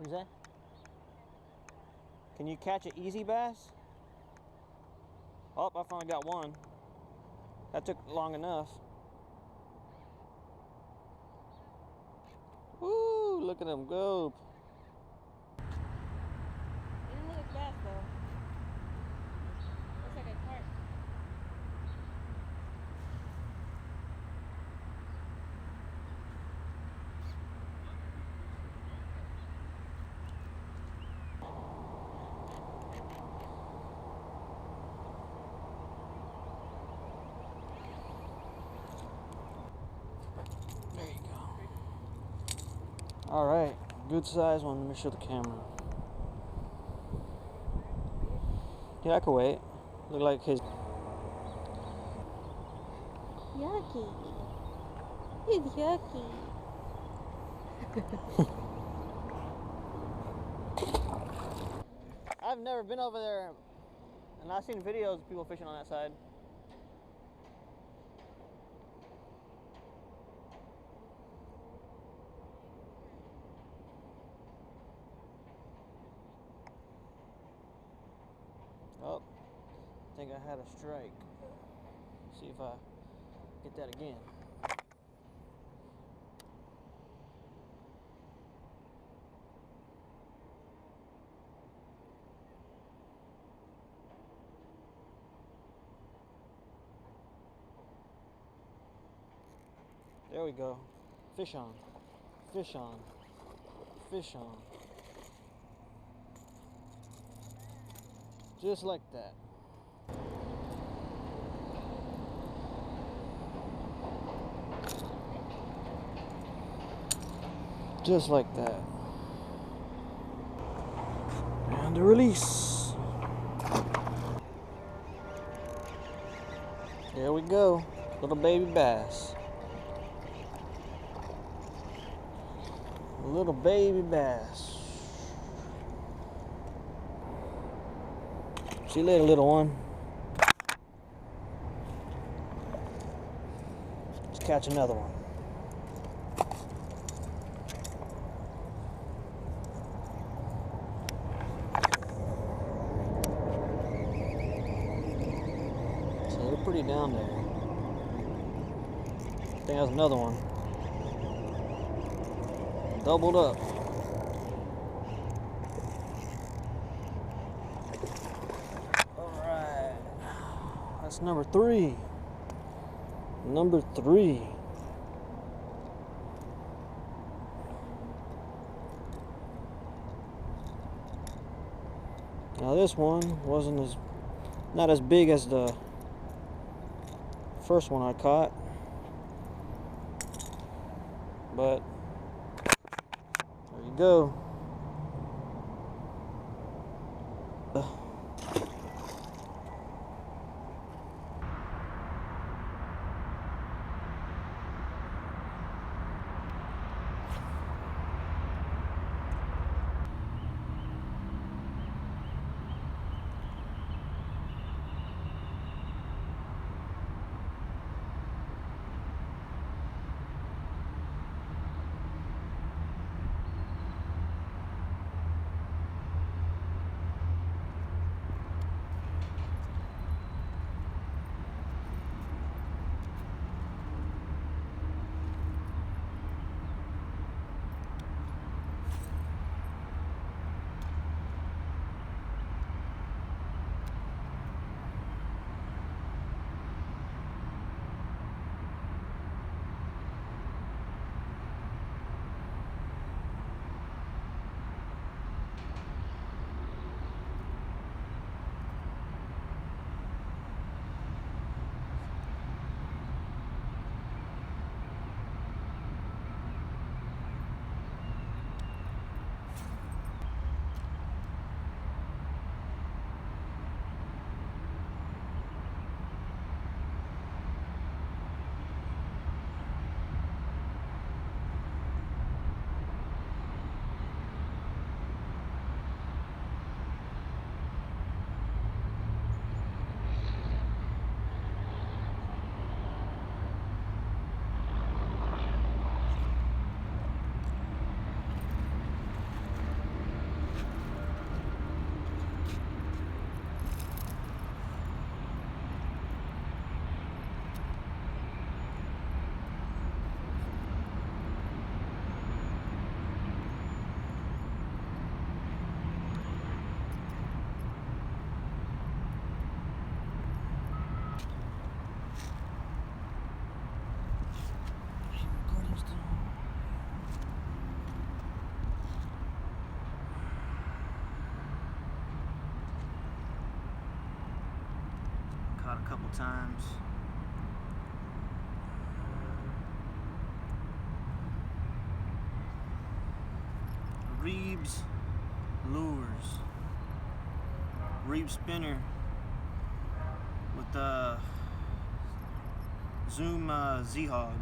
What's that? Can you catch an easy bass? Oh, I finally got one. That took long enough. Woo, look at him go. It didn't look fast though. Looks like a carp. There you go. All right, good size one. Let me show the camera. Yeah, I can wait. Look like his. Yucky. It's yucky. I've never been over there, and I've seen videos of people fishing on that side. Oh, I think I had a strike. See if I get that again. There we go. Fish on. Fish on. Fish on. Just like that. Just like that. And the release. There we go. Little baby bass. Little baby bass. See you later, little one. Let's catch another one. So they're pretty down there. I think that's another one. Doubled up. Alright. That's number 3. Number 3. Now this one wasn't not as big as the first one I caught, but there you go. caught a couple times. Reeves lures. Reeves spinner with the Zoom Z-Hog.